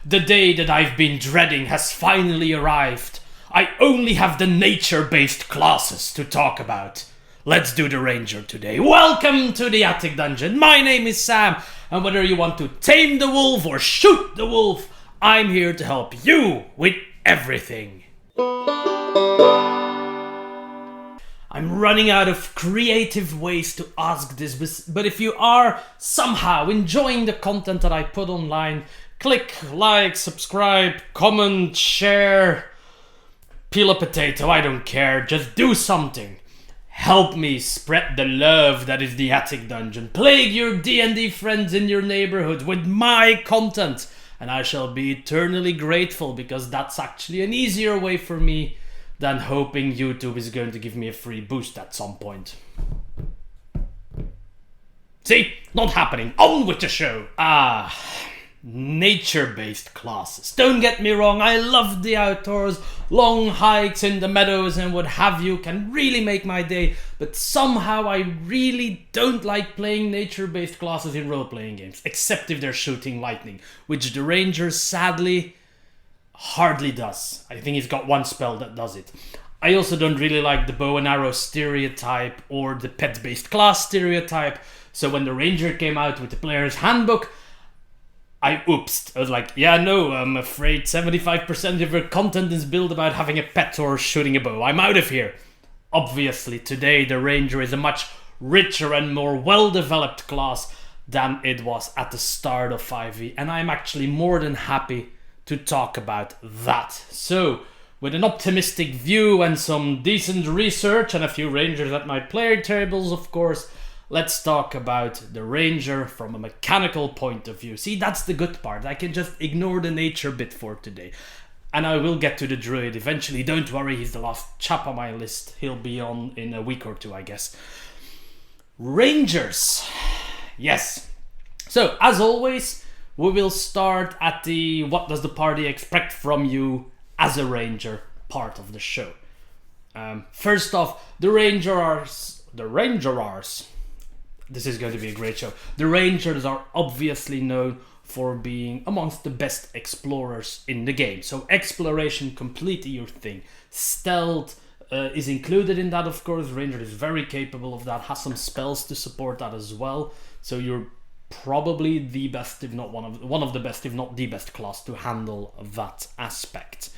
The day that I've been dreading has finally arrived. I only have the nature-based classes to talk about. Let's do the ranger today. Welcome to the attic dungeon. My name is Sam, and whether you want to tame the wolf or shoot the wolf, I'm here to help you with everything. I'm running out of creative ways to ask this, but if you are somehow enjoying the content that I put online, click like, subscribe, comment, share, peel a potato, I don't care, just do something. Help me spread the love that is the attic dungeon. Plague your D&D friends in your neighborhood with my content, and I shall be eternally grateful, because that's actually an easier way for me than hoping YouTube is going to give me a free boost at some point. See? Not happening. On with the show. Nature-based classes. Don't get me wrong, I love the outdoors. Long hikes in the meadows and what have you can really make my day, but somehow I really don't like playing nature-based classes in role-playing games, except if they're shooting lightning, which the ranger sadly hardly does. I think he's got one spell that does it. I also don't really like the bow and arrow stereotype or the pet-based class stereotype, so when the ranger came out with the player's handbook, I oopsed. I was like, yeah, no, I'm afraid 75% of your content is built about having a pet or shooting a bow. I'm out of here. Obviously, today the ranger is a much richer and more well-developed class than it was at the start of 5e, and I'm actually more than happy to talk about that. So, with an optimistic view and some decent research and a few rangers at my player tables, of course, let's talk about the ranger from a mechanical point of view. See, that's the good part. I can just ignore the nature bit for today. And I will get to the druid eventually. Don't worry, he's the last chap on my list. He'll be on in a week or two, I guess. Rangers. Yes. So, as always, we will start at the what does the party expect from you as a ranger part of the show. First off, the Rangers. This is going to be a great show. The Rangers are obviously known for being amongst the best explorers in the game. So exploration, completely your thing. Stealth is included in that, of course. Ranger is very capable of that, has some spells to support that as well. So you're probably the best, if not one of the best, if not the best class to handle that aspect.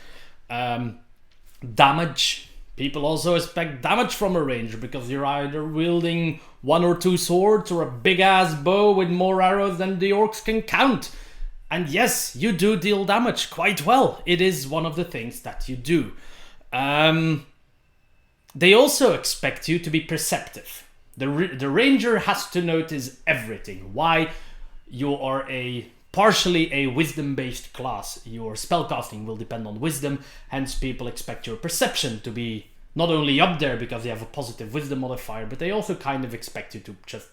Damage. People also expect damage from a ranger because you're either wielding one or two swords or a big ass bow with more arrows than the orcs can count. And yes, you do deal damage quite well. It is one of the things that you do. They also expect you to be perceptive. The ranger has to notice everything. Why? You are partially a wisdom-based class. Your spellcasting will depend on wisdom, hence people expect your perception to be not only up there because they have a positive wisdom modifier, but they also kind of expect you to just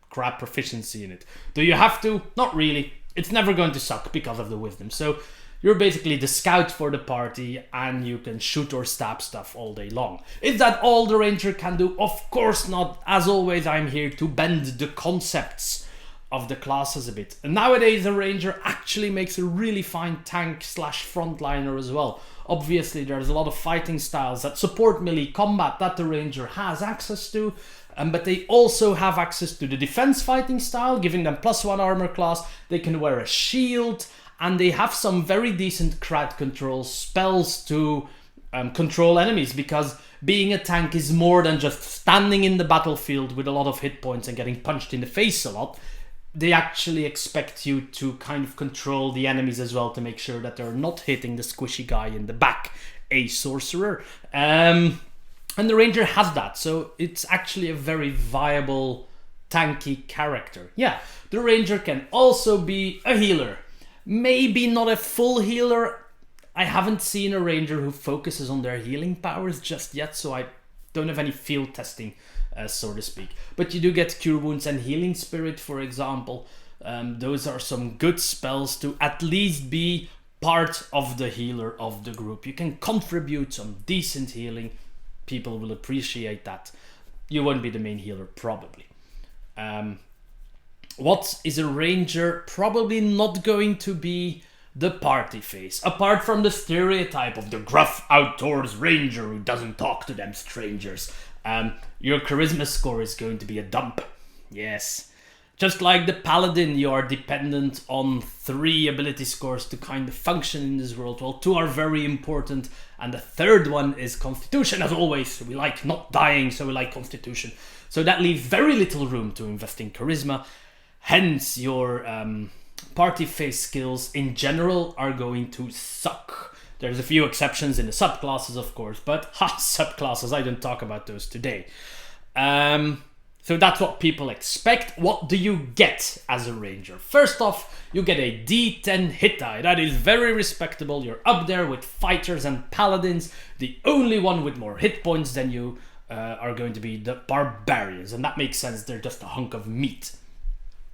grab proficiency in it. Do you have to? Not really. It's never going to suck because of the wisdom. So you're basically the scout for the party and you can shoot or stab stuff all day long. Is that all the ranger can do? Of course not. As always, I'm here to bend the concepts of the classes a bit. And nowadays a ranger actually makes a really fine tank / frontliner as well. Obviously there's a lot of fighting styles that support melee combat that the ranger has access to, but they also have access to the defense fighting style, giving them +1 armor class. They can wear a shield, and they have some very decent crowd control spells to control enemies, because being a tank is more than just standing in the battlefield with a lot of hit points and getting punched in the face a lot. They actually expect you to kind of control the enemies as well to make sure that they're not hitting the squishy guy in the back, a sorcerer. And the ranger has that, so it's actually a very viable tanky character. Yeah, the ranger can also be a healer. Maybe not a full healer. I haven't seen a ranger who focuses on their healing powers just yet, so I don't have any field testing, so to speak. But you do get Cure Wounds and Healing Spirit, for example. Those are some good spells to at least be part of the healer of the group. You can contribute some decent healing. People will appreciate that. You won't be the main healer, probably. What is a ranger? Probably not going to be the party face. Apart from the stereotype of the gruff outdoors ranger who doesn't talk to them strangers, your charisma score is going to be a dump. Yes. Just like the paladin, you are dependent on 3 ability scores to kind of function in this world. Well, 2 are very important, and the third one is constitution, as always. We like not dying, so we like constitution. So that leaves very little room to invest in charisma. Hence, your party face skills in general are going to suck. There's a few exceptions in the subclasses, of course, but subclasses, I don't talk about those today. So that's what people expect. What do you get as a ranger? First off, you get a D10 hit die. That is very respectable. You're up there with fighters and paladins. The only one with more hit points than you are going to be the barbarians. And that makes sense. They're just a hunk of meat.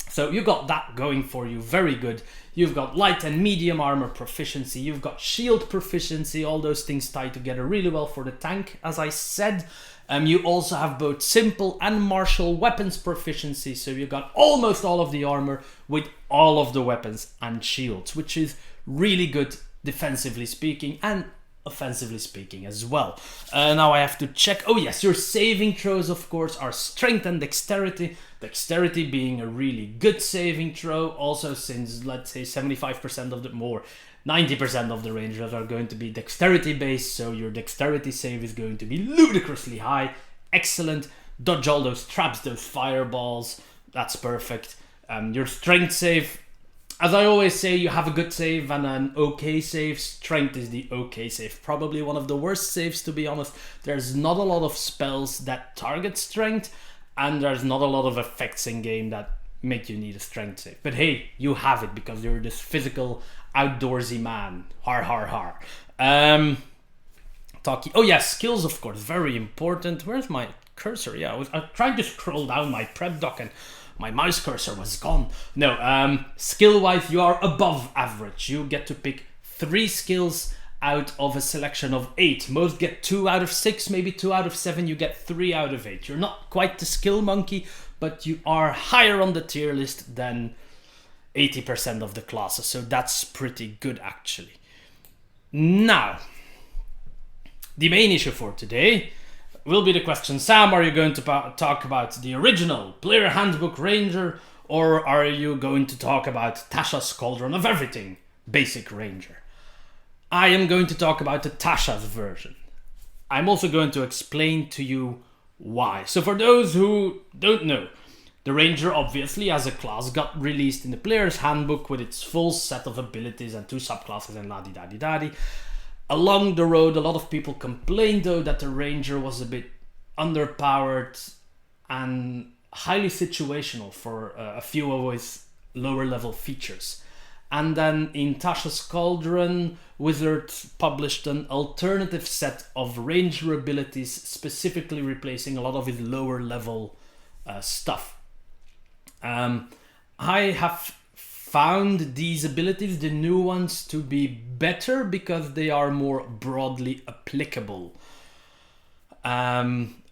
So you got that going for you. Very good. You've got light and medium armor proficiency. You've got shield proficiency. All those things tie together really well for the tank, as I said. You also have both simple and martial weapons proficiency, so you got almost all of the armor with all of the weapons and shields, which is really good defensively speaking and offensively speaking as well. Now I have to check. Oh yes, your saving throws, of course, are strength and dexterity. Dexterity being a really good saving throw, also since, let's say, 75% of the more 90% of the rangers are going to be dexterity based, so your dexterity save is going to be ludicrously high. Excellent. Dodge all those traps, those fireballs. That's perfect. Your strength save, as I always say, you have a good save and an okay save. Strength is the okay save. Probably one of the worst saves, to be honest. There's not a lot of spells that target strength, and there's not a lot of effects in game that make you need a strength save. But hey, you have it because you're this physical, outdoorsy man. Har har har. Oh yeah, skills, of course, very important. Where's my cursor? Yeah, I tried to scroll down my prep doc and my mouse cursor was gone. No, skill wise you are above average. You get to pick 3 skills out of a selection of 8. Most get 2 out of 6, maybe 2 out of 7. You get 3 out of 8. You're not quite the skill monkey, but you are higher on the tier list than 80% of the classes, so that's pretty good actually. Now, the main issue for today will be the question, Sam, are you going to talk about the original Player Handbook Ranger, or are you going to talk about Tasha's Cauldron of Everything Basic Ranger? I am going to talk about the Tasha's version. I'm also going to explain to you why. So for those who don't know, the Ranger, obviously, as a class, got released in the Player's Handbook with its full set of abilities and 2 subclasses and la-di-da-di-da-di. Along the road, a lot of people complained, though, that the Ranger was a bit underpowered and highly situational for a few of his lower-level features. And then in Tasha's Cauldron, Wizards published an alternative set of Ranger abilities, specifically replacing a lot of his lower-level stuff. I have found these abilities, the new ones, to be better because they are more broadly applicable. A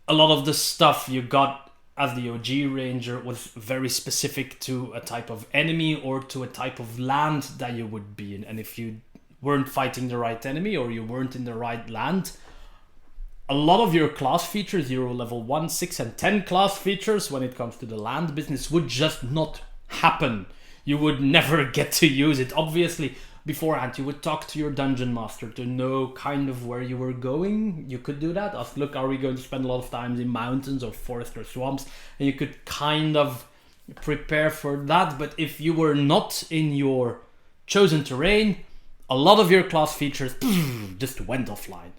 lot of the stuff you got as the OG Ranger was very specific to a type of enemy or to a type of land that you would be in. And if you weren't fighting the right enemy or you weren't in the right land, a lot of your class features, your level 1, 6, and 10 class features when it comes to the land business would just not happen. You would never get to use it. Obviously, beforehand, you would talk to your dungeon master to know kind of where you were going. You could do that. Ask, look, are we going to spend a lot of time in mountains or forest or swamps? And you could kind of prepare for that. But if you were not in your chosen terrain, a lot of your class features just went offline.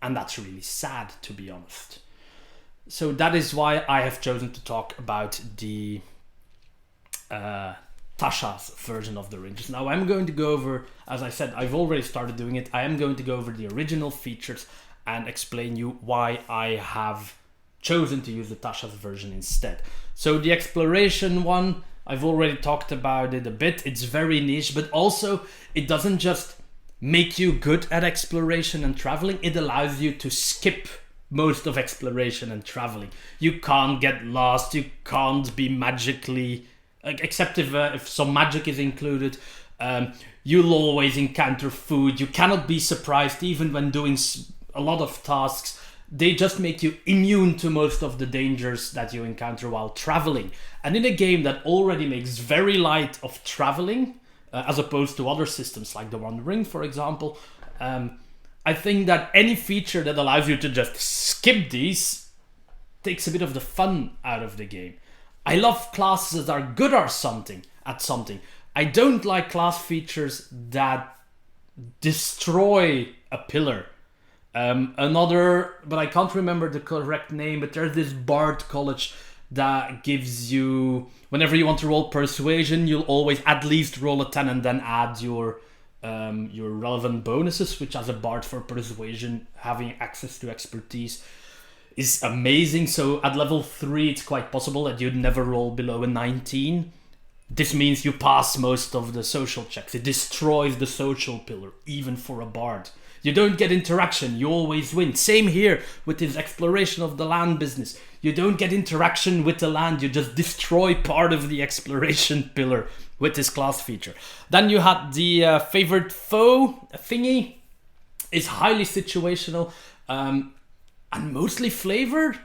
And that's really sad, to be honest. So that is why I have chosen to talk about the Tasha's version of the Rangers. Now I'm going to go over, as I said, I've already started doing it. I am going to go over the original features and explain you why I have chosen to use the Tasha's version instead. So the exploration one, I've already talked about it a bit. It's very niche, but also it doesn't just make you good at exploration and traveling. It allows you to skip most of exploration and traveling. You can't get lost. You can't be magically, except if some magic is included. You'll always encounter food. You cannot be surprised even when doing a lot of tasks. They just make you immune to most of the dangers that you encounter while traveling. And in a game that already makes very light of traveling, as opposed to other systems like the One Ring, for example, I think that any feature that allows you to just skip these takes a bit of the fun out of the game. I love classes that are good at something. I don't like class features that destroy a pillar. But I can't remember the correct name, but there's this Bard college that gives you, whenever you want to roll persuasion, you'll always at least roll a 10 and then add your relevant bonuses, which as a Bard for persuasion, having access to expertise is amazing. So at level 3, it's quite possible that you'd never roll below a 19. This means you pass most of the social checks. It destroys the social pillar, even for a Bard. You don't get interaction, you always win. Same here with his exploration of the land business. You don't get interaction with the land, you just destroy part of the exploration pillar with this class feature. Then you had the favorite foe thingy. Is highly situational and mostly flavored,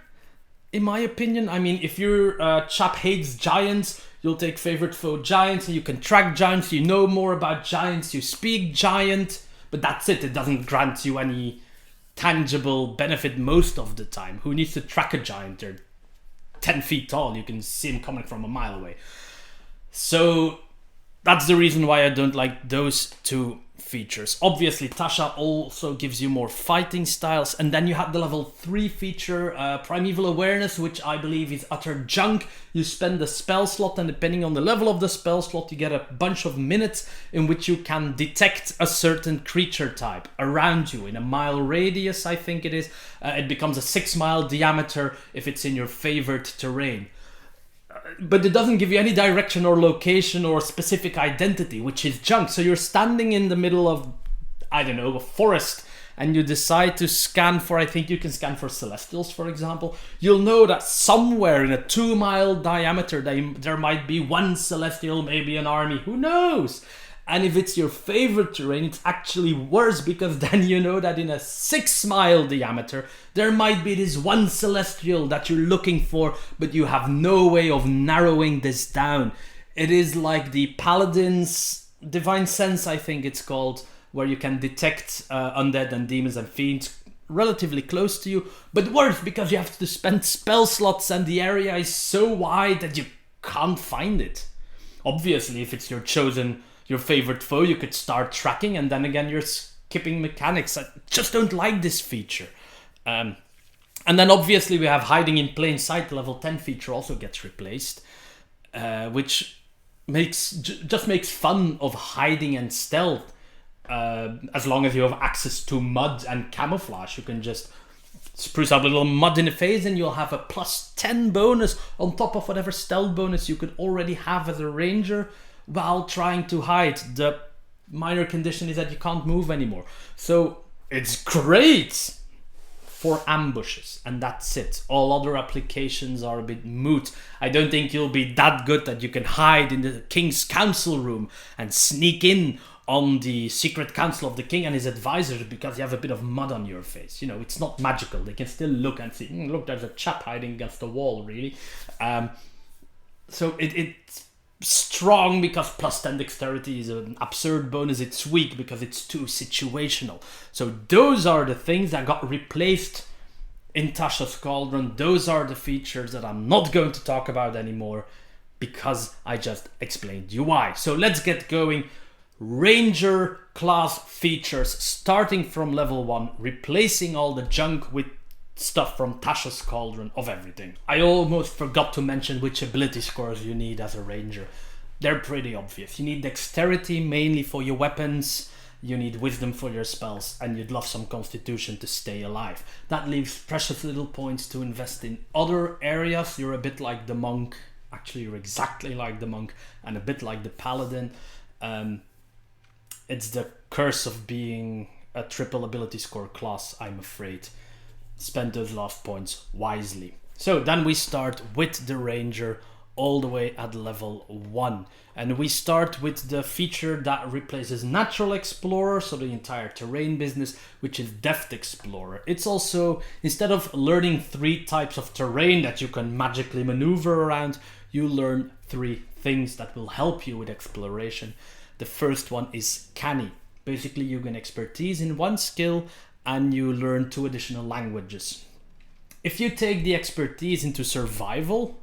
in my opinion. I mean, if your chap hates giants, you'll take favorite foe giants, and you can track giants, you know more about giants, you speak giant, but that's it. It doesn't grant you any tangible benefit most of the time. Who needs to track a giant? They're 10 feet tall, you can see them coming from a mile away. So that's the reason why I don't like those two features. Obviously, Tasha also gives you more fighting styles, and then you have the level 3 feature, Primal Awareness, which I believe is utter junk. You spend a spell slot, and depending on the level of the spell slot, you get a bunch of minutes in which you can detect a certain creature type around you in a mile radius, I think it is. It becomes a 6-mile diameter if it's in your favorite terrain. But it doesn't give you any direction or location or specific identity, which is junk. So you're standing in the middle of, I don't know, a forest, and you decide to scan for, I think you can scan for celestials, for example. You'll know that somewhere in a 2-mile diameter, there might be one celestial, maybe an army, who knows? And if it's your favorite terrain, it's actually worse, because then you know that in a 6-mile diameter, there might be this one celestial that you're looking for, but you have no way of narrowing this down. It is like the Paladin's Divine Sense, I think it's called, where you can detect undead and demons and fiends relatively close to you, but worse because you have to spend spell slots and the area is so wide that you can't find it. Obviously, if it's your favorite foe, you could start tracking, and then again you're skipping mechanics. I just don't like this feature. And then obviously we have hiding in plain sight. The level 10 feature also gets replaced, which just makes fun of hiding and stealth. As long as you have access to mud and camouflage, you can just spruce up a little mud in the face and you'll have a plus 10 bonus on top of whatever stealth bonus you could already have as a ranger while trying to hide. The minor condition is that you can't move anymore. So it's great for ambushes, and that's it. All other applications are a bit moot. I don't think you'll be that good that you can hide in the king's council room and sneak in on the secret council of the king and his advisors because you have a bit of mud on your face. You know, it's not magical. They can still look and see, look, there's a chap hiding against the wall, really. So it's strong because plus 10 dexterity is an absurd bonus. It's weak because it's too situational. So those are the things that got replaced in Tasha's Cauldron. Those are the features that I'm not going to talk about anymore because I just explained you why. So let's get going. Ranger class features starting from level 1, replacing all the junk with stuff from Tasha's Cauldron of everything. I almost forgot to mention which ability scores you need as a ranger. They're pretty obvious. You need dexterity mainly for your weapons, you need wisdom for your spells, and you'd love some constitution to stay alive. That leaves precious little points to invest in other areas. You're a bit like the monk. Actually, you're exactly like the monk and a bit like the paladin. It's the curse of being a triple ability score class, I'm afraid. Spend those last points wisely. So then we start with the ranger all the way at level 1. And we start with the feature that replaces Natural Explorer, so the entire terrain business, which is Depth Explorer. It's also, instead of learning 3 types of terrain that you can magically maneuver around, you learn 3 things that will help you with exploration. The first one is Canny. Basically, you gain expertise in 1 skill and you learn 2 additional languages. If you take the expertise into survival,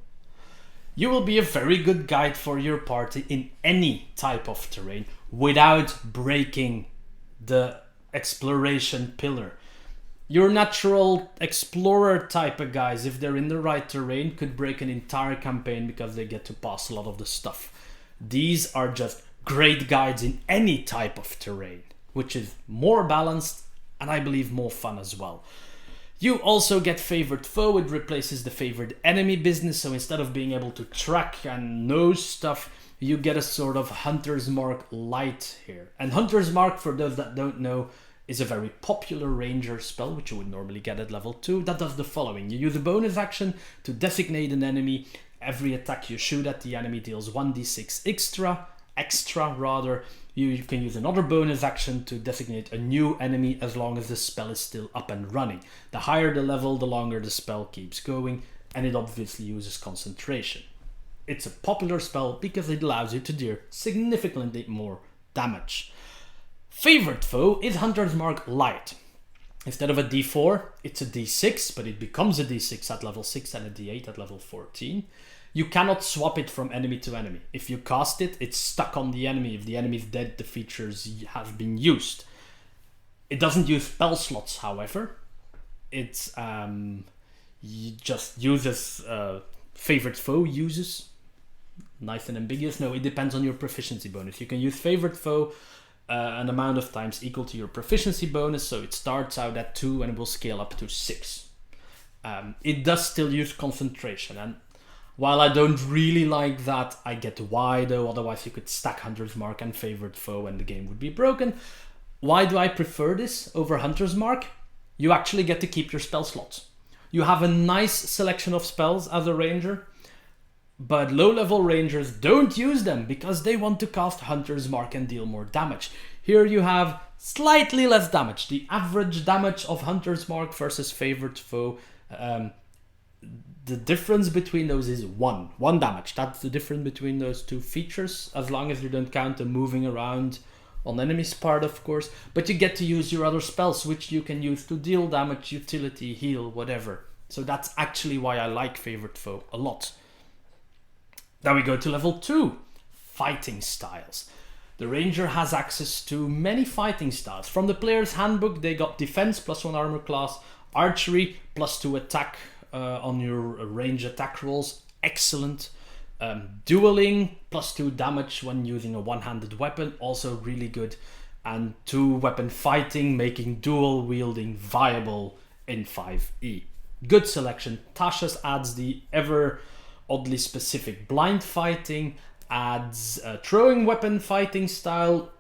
you will be a very good guide for your party in any type of terrain without breaking the exploration pillar. Your natural explorer type of guys, if they're in the right terrain, could break an entire campaign because they get to pass a lot of the stuff. These are just great guides in any type of terrain, which is more balanced and I believe more fun as well. You also get Favorite Foe. It replaces the Favorite Enemy business, so instead of being able to track and know stuff, you get a sort of Hunter's Mark light here. And Hunter's Mark, for those that don't know, is a very popular ranger spell, which you would normally get at level 2, that does the following. You use a bonus action to designate an enemy. Every attack you shoot at the enemy deals 1d6 extra rather. You can use another bonus action to designate a new enemy as long as the spell is still up and running. The higher the level, the longer the spell keeps going, and it obviously uses concentration. It's a popular spell because it allows you to deal significantly more damage. Favorite Foe is Hunter's Mark Light. Instead of a d4, it's a d6, but it becomes a d6 at level 6 and a d8 at level 14. You cannot swap it from enemy to enemy. If you cast it, it's stuck on the enemy. If the enemy is dead, the features have been used. It doesn't use spell slots, however. It just uses Favorite Foe uses. Nice and ambiguous. No, it depends on your proficiency bonus. You can use Favorite Foe an amount of times equal to your proficiency bonus, so it starts out at 2 and it will scale up to 6. It does still use concentration, and while I don't really like that, I get why though, otherwise you could stack Hunter's Mark and Favorite Foe and the game would be broken. Why do I prefer this over Hunter's Mark? You actually get to keep your spell slots. You have a nice selection of spells as a ranger, but low-level rangers don't use them because they want to cast Hunter's Mark and deal more damage. Here you have slightly less damage. The average damage of Hunter's Mark versus Favorite Foe, the difference between those is 1 damage. That's the difference between those 2 features, as long as you don't count the moving around on enemy's part, of course. But you get to use your other spells, which you can use to deal damage, utility, heal, whatever. So that's actually why I like Favorite Foe a lot. Then we go to level 2, fighting styles. The ranger has access to many fighting styles. From the player's handbook, they got defense +1 armor class, archery +2 attack on your range attack rolls, excellent. Dueling +2 damage when using a one-handed weapon, also really good. And 2 weapon fighting, making dual wielding viable in 5e. Good selection. Tashas adds the ever oddly specific blind fighting, adds a throwing weapon fighting style,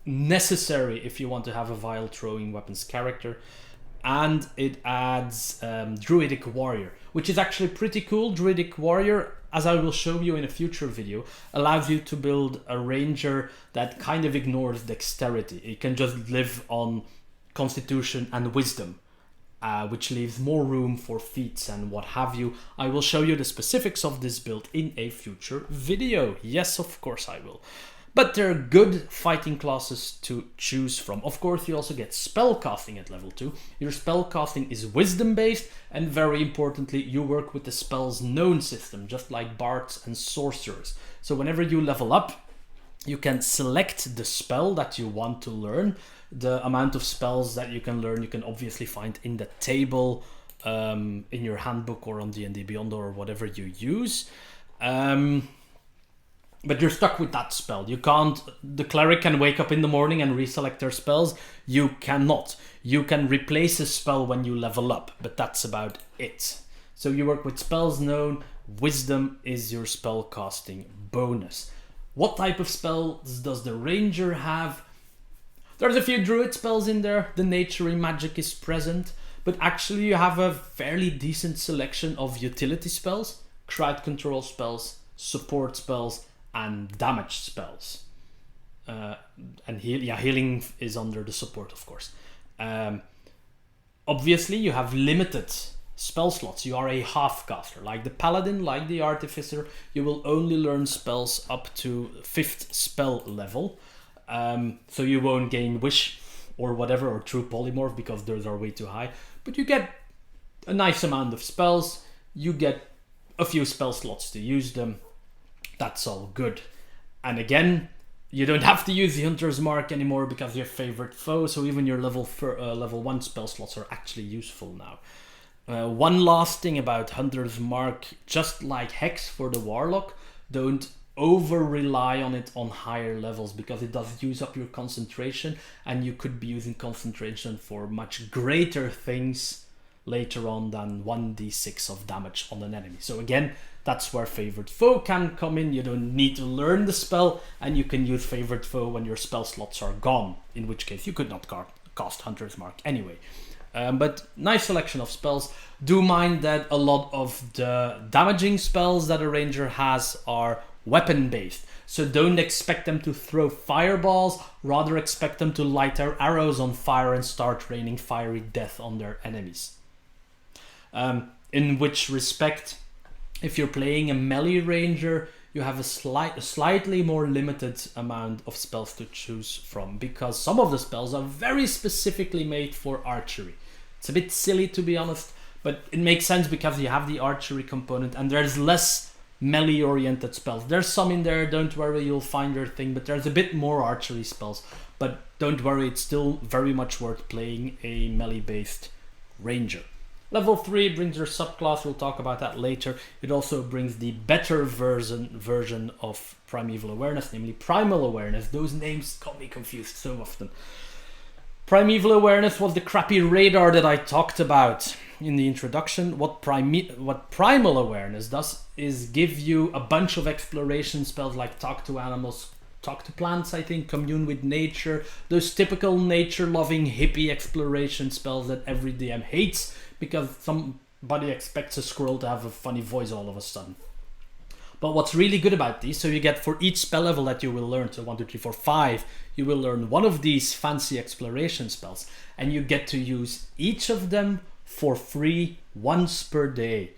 necessary if you want to have a vile throwing weapons character. And it adds Druidic Warrior, which is actually pretty cool. Druidic Warrior, as I will show you in a future video, allows you to build a ranger that kind of ignores dexterity. It can just live on constitution and wisdom, which leaves more room for feats and what have you. I will show you the specifics of this build in a future video. Yes, of course I will. But there are good fighting classes to choose from. Of course, you also get spellcasting at level 2. Your spellcasting is wisdom based, and very importantly, you work with the spells known system, just like bards and sorcerers. So whenever you level up, you can select the spell that you want to learn. The amount of spells that you can learn, you can obviously find in the table, in your handbook or on D&D Beyond or whatever you use. But you're stuck with that spell. You can't, the cleric can wake up in the morning and reselect their spells. You cannot. You can replace a spell when you level up, but that's about it. So you work with spells known. Wisdom is your spell casting bonus. What type of spells does the ranger have? There's a few druid spells in there. The naturing magic is present, but actually you have a fairly decent selection of utility spells, crowd control spells, support spells, and damage spells. And healing is under the support, of course. Obviously, you have limited spell slots. You are a half caster. Like the paladin, like the artificer, you will only learn spells up to 5th spell level. So you won't gain wish or whatever, or true polymorph, because those are way too high. But you get a nice amount of spells. You get a few spell slots to use them. That's all good. And again, you don't have to use the Hunter's Mark anymore because your favorite foe, so even your level 1 spell slots are actually useful now. One last thing about Hunter's Mark, just like Hex for the Warlock, don't over-rely on it on higher levels, because it does use up your concentration, and you could be using concentration for much greater things later on than 1d6 of damage on an enemy. So again, that's where favorite foe can come in. You don't need to learn the spell, and you can use favorite foe when your spell slots are gone, in which case you could not cast Hunter's Mark anyway. But nice selection of spells. Do mind that a lot of the damaging spells that a ranger has are weapon based, so don't expect them to throw fireballs, rather expect them to light their arrows on fire and start raining fiery death on their enemies. In which respect, if you're playing a melee ranger, you have a slightly more limited amount of spells to choose from, because some of the spells are very specifically made for archery. It's a bit silly, to be honest, but it makes sense because you have the archery component and there's less melee oriented spells. There's some in there, don't worry, you'll find your thing, but there's a bit more archery spells. But don't worry, it's still very much worth playing a melee based ranger. Level 3 brings your subclass, we'll talk about that later. It also brings the better version of Primeval Awareness, namely Primal Awareness. Those names got me confused so often. Primeval Awareness was the crappy radar that I talked about in the introduction. What Primal Awareness does is give you a bunch of exploration spells like Talk to Animals, Talk to Plants, I think, Commune with Nature, those typical nature-loving hippie exploration spells that every DM hates because somebody expects a squirrel to have a funny voice all of a sudden. But what's really good about these, so you get for each spell level that you will learn, so 1, 2, 3, 4, 5, you will learn one of these fancy exploration spells, and you get to use each of them for free once per day.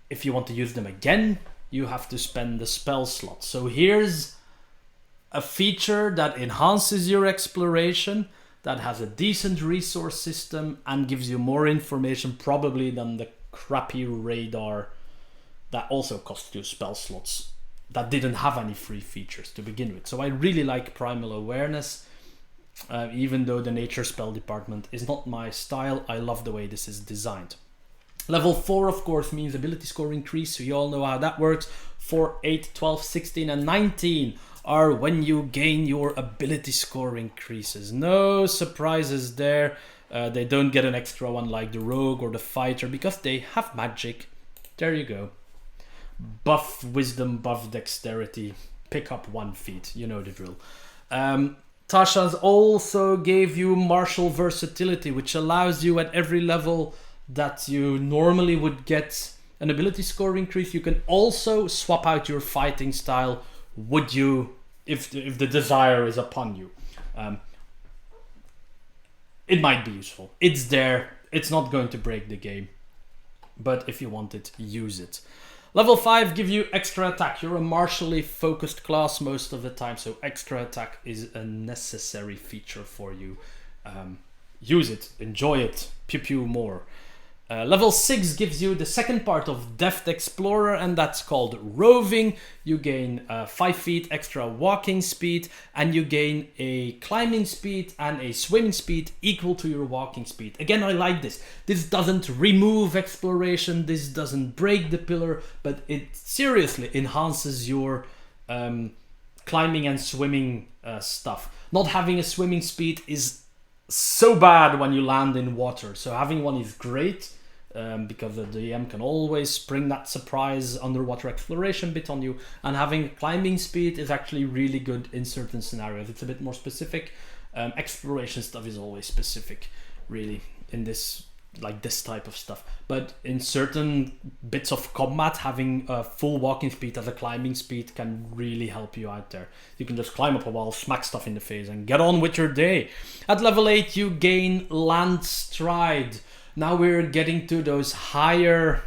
If you want to use them again, you have to spend the spell slot. So here's a feature that enhances your exploration, that has a decent resource system and gives you more information probably than the crappy radar that also cost you spell slots that didn't have any free features to begin with. So I really like Primal Awareness, even though the nature spell department is not my style. I love the way this is designed. Level 4 of course means ability score increase, so you all know how that works. 4, 8, 12, 16 and 19 are when you gain your ability score increases. No surprises there. They don't get an extra one like the rogue or the fighter because they have magic. There you go. Buff wisdom, buff dexterity, pick up 1 feat, you know the drill. Tasha's also gave you martial versatility, which allows you at every level that you normally would get an ability score increase. You can also swap out your fighting style, would you, if the desire is upon you. It might be useful. It's there. It's not going to break the game. But if you want it, use it. Level 5 give you extra attack. You're a martially focused class most of the time, so extra attack is a necessary feature for you. Use it, enjoy it, pew pew more. Level 6 gives you the second part of Deft Explorer, and that's called roving. You gain 5 feet extra walking speed, and you gain a climbing speed and a swimming speed equal to your walking speed. Again, I like this. This doesn't remove exploration, this doesn't break the pillar, but it seriously enhances your climbing and swimming stuff. Not having a swimming speed is so bad when you land in water, so having one is great. Because the DM can always spring that surprise underwater exploration bit on you, and having climbing speed is actually really good in certain scenarios. It's a bit more specific. Exploration stuff is always specific, really, in this like this type of stuff. But in certain bits of combat, having a full walking speed as a climbing speed can really help you out there. You can just climb up a wall, smack stuff in the face, and get on with your day. At level 8, you gain land stride. Now we're getting to those higher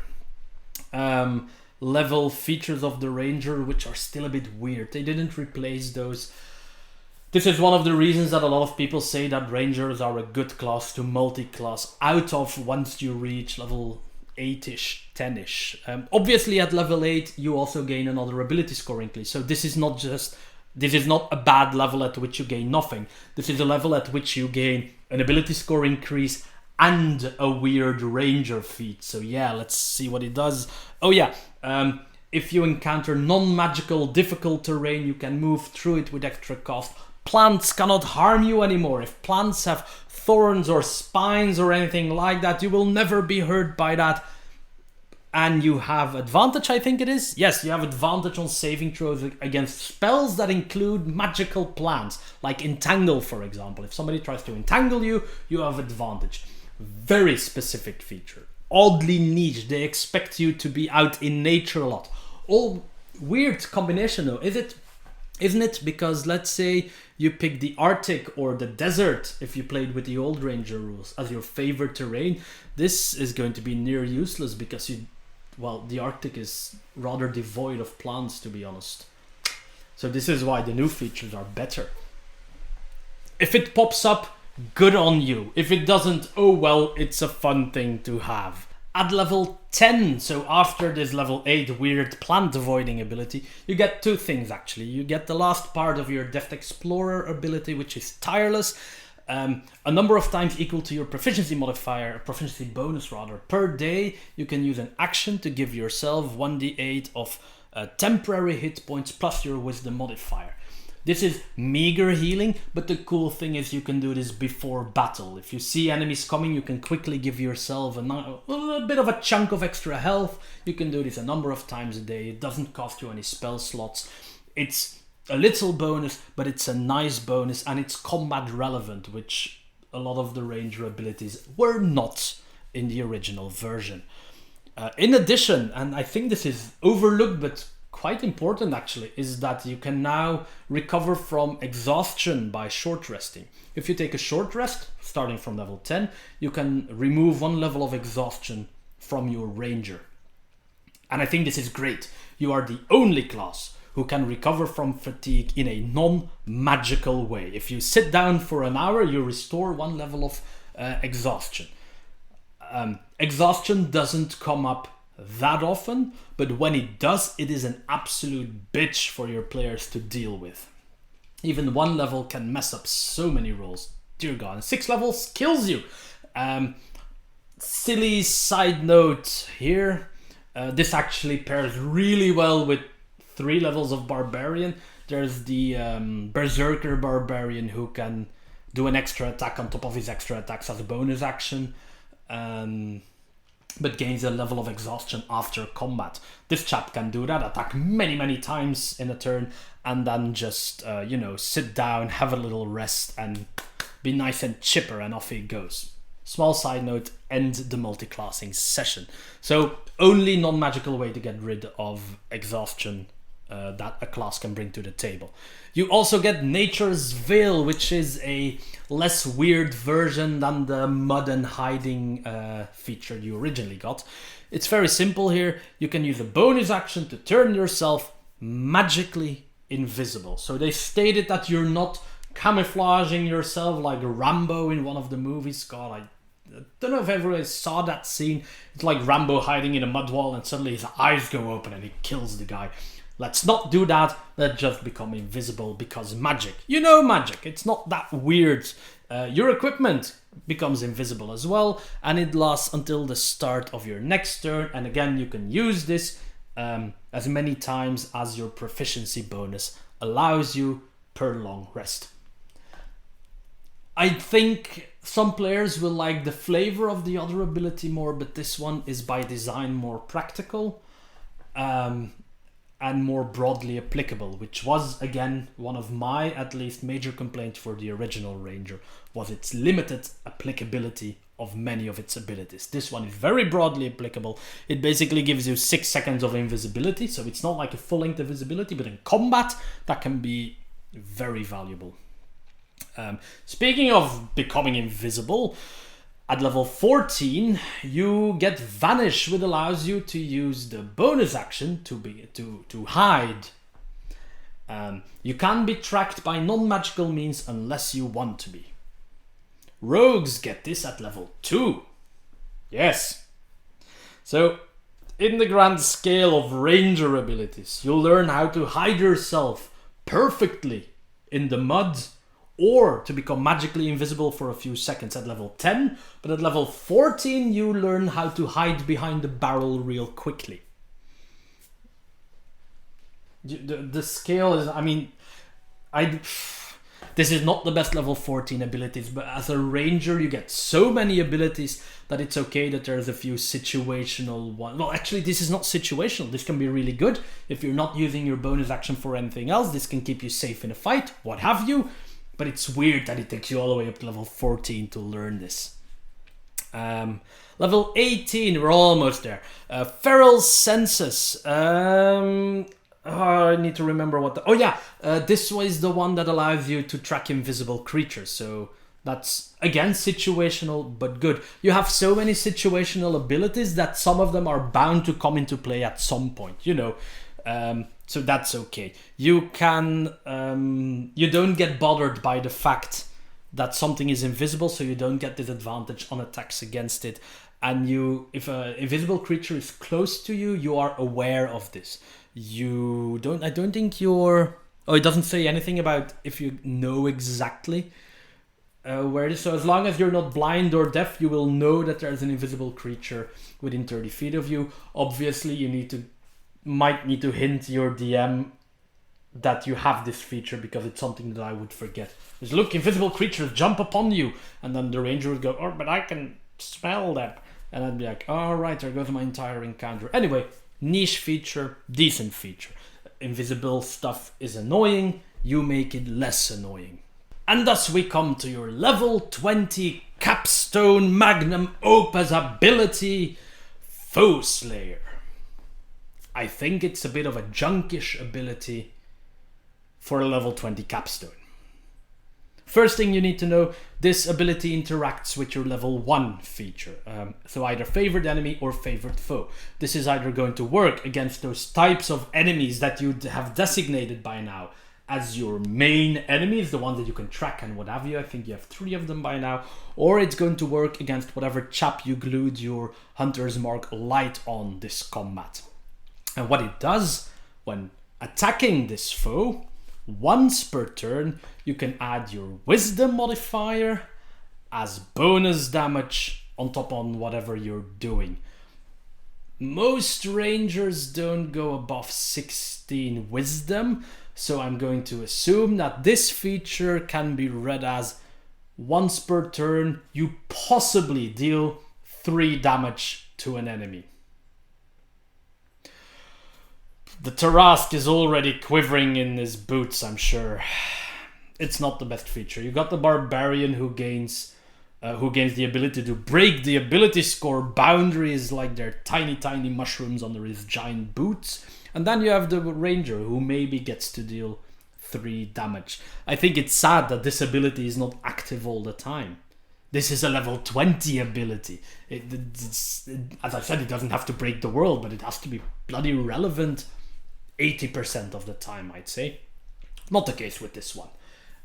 level features of the ranger, which are still a bit weird. They didn't replace those. This is one of the reasons that a lot of people say that rangers are a good class to multi-class out of once you reach level 8-ish, 10-ish. Obviously at level 8 you also gain another ability score increase. So this is not a bad level at which you gain nothing. This is a level at which you gain an ability score increase and a weird ranger feat. So yeah, let's see what it does. Oh yeah, if you encounter non-magical difficult terrain, you can move through it with extra cost. Plants cannot harm you anymore. If plants have thorns or spines or anything like that, you will never be hurt by that. And you have advantage, I think it is. Yes, you have advantage on saving throws against spells that include magical plants, like entangle, for example. If somebody tries to entangle you, you have advantage. Very specific feature. Oddly niche. They expect you to be out in nature a lot. All weird combination though, isn't it? Because let's say you pick the Arctic or the desert, if you played with the old ranger rules, as your favorite terrain. This is going to be near useless because the Arctic is rather devoid of plants, to be honest. So this is why the new features are better. If it pops up, good on you. If it doesn't, oh well, it's a fun thing to have. At level 10, so after this level 8 weird plant avoiding ability, you get two things actually. You get the last part of your Deft Explorer ability, which is Tireless. A number of times equal to your proficiency modifier, proficiency bonus rather, per day. You can use an action to give yourself 1d8 of temporary hit points plus your wisdom modifier. This is meager healing, but the cool thing is you can do this before battle. If you see enemies coming, you can quickly give yourself a bit of a chunk of extra health. You can do this a number of times a day. It doesn't cost you any spell slots. It's a little bonus, but it's a nice bonus, and it's combat relevant, which a lot of the ranger abilities were not in the original version. In addition, and I think this is overlooked, but quite important actually, is that you can now recover from exhaustion by short resting. If you take a short rest, starting from level 10, you can remove 1 level of exhaustion from your ranger. And I think this is great. You are the only class who can recover from fatigue in a non-magical way. If you sit down for an hour, you restore 1 level of exhaustion. Exhaustion doesn't come up that often, but when it does, it is an absolute bitch for your players to deal with. Even 1 level can mess up so many rolls. Dear God, and 6 levels kills you. Silly side note here, this actually pairs really well with 3 levels of Barbarian. There's the Berserker Barbarian who can do an extra attack on top of his extra attacks as a bonus action. But gains a level of exhaustion after combat. This chap can do that, attack many times in a turn, and then just, sit down, have a little rest, and be nice and chipper, and off he goes. Small side note, end the multi-classing session. So, only non-magical way to get rid of exhaustion that a class can bring to the table. You also get Nature's Veil, which is a less weird version than the mud and hiding feature you originally got. It's very simple here. You can use a bonus action to turn yourself magically invisible. So they stated that you're not camouflaging yourself like Rambo in one of the movies. God, I don't know if everyone saw that scene. It's like Rambo hiding in a mud wall and suddenly his eyes go open and he kills the guy. Let's not do that. Let's just become invisible because magic. You know magic. It's not that weird. Your equipment becomes invisible as well, and it lasts until the start of your next turn. And again, you can use this as many times as your proficiency bonus allows you per long rest. I think some players will like the flavor of the other ability more, but this one is by design more practical. and more broadly applicable, which was, again, one of my, at least, major complaints for the original Ranger, was its limited applicability of many of its abilities. This one is very broadly applicable. It basically gives you 6 seconds of invisibility, so it's not like a full-length invisibility, but in combat, that can be very valuable. Speaking of becoming invisible, at level 14, you get Vanish, which allows you to use the bonus action to hide. You can be tracked by non-magical means unless you want to be. Rogues get this at level 2. Yes. So, in the grand scale of Ranger abilities, you'll learn how to hide yourself perfectly in the mud, or to become magically invisible for a few seconds at level 10, but at level 14 you learn how to hide behind the barrel real quickly. The scale is, I mean, this is not the best level 14 abilities, but as a Ranger you get so many abilities that it's okay that there's a few situational ones. Well, actually this is not situational, this can be really good. If you're not using your bonus action for anything else, this can keep you safe in a fight, what have you. But it's weird that it takes you all the way up to level 14 to learn this. Level 18, we're almost there. Feral Senses. I need to remember what this was the one that allows you to track invisible creatures. So that's, again, situational, but good. You have so many situational abilities that some of them are bound to come into play at some point, you know. So that's okay. You can, you don't get bothered by the fact that something is invisible, so you don't get disadvantage on attacks against it. And if an invisible creature is close to you, you are aware of this. I don't think it doesn't say anything about if you know exactly where it is. So as long as you're not blind or deaf, you will know that there's an invisible creature within 30 feet of you. Obviously, you might need to hint your DM that you have this feature, because it's something that I would forget. Just look, invisible creatures jump upon you, and then the Ranger would go, oh, but I can smell them. And I'd be like, all right, there goes my entire encounter. Anyway, niche feature, decent feature. Invisible stuff is annoying, you make it less annoying. And thus we come to your level 20 capstone magnum opus ability, Foe Slayer. I think it's a bit of a junkish ability for a level 20 capstone. First thing you need to know, this ability interacts with your level 1 feature. So either favorite enemy or favorite foe. This is either going to work against those types of enemies that you have designated by now as your main enemies, the ones that you can track and what have you. I think you have 3 of them by now. Or it's going to work against whatever chap you glued your Hunter's Mark light on this combat. And what it does, when attacking this foe, once per turn, you can add your wisdom modifier as bonus damage on top on whatever you're doing. Most Rangers don't go above 16 wisdom, so I'm going to assume that this feature can be read as once per turn, you possibly deal 3 damage to an enemy. The Tarask is already quivering in his boots, I'm sure. It's not the best feature. You got the Barbarian who gains the ability to break the ability score boundaries like they're tiny, tiny mushrooms under his giant boots. And then you have the Ranger who maybe gets to deal 3 damage. I think it's sad that this ability is not active all the time. This is a level 20 ability. As I said, it doesn't have to break the world, but it has to be bloody relevant 80% of the time, I'd say. Not the case with this one.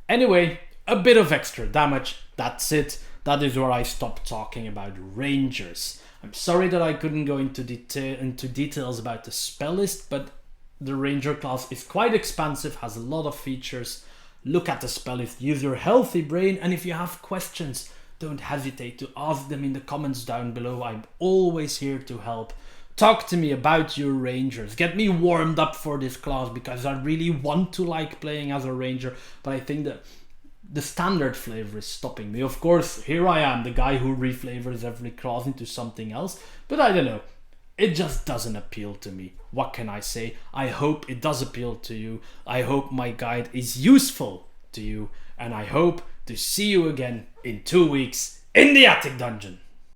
Anyway, a bit of extra damage, that's it. That is where I stop talking about Rangers. I'm sorry that I couldn't go into details about the spell list, but the Ranger class is quite expansive, has a lot of features. Look at the spell list, use your healthy brain, and if you have questions, don't hesitate to ask them in the comments down below. I'm always here to help. Talk to me about your Rangers. Get me warmed up for this class, because I really want to like playing as a Ranger, but I think that the standard flavor is stopping me. Of course, here I am, the guy who reflavors every class into something else, but I don't know. It just doesn't appeal to me. What can I say? I hope it does appeal to you. I hope my guide is useful to you. And I hope to see you again in 2 weeks in the attic dungeon.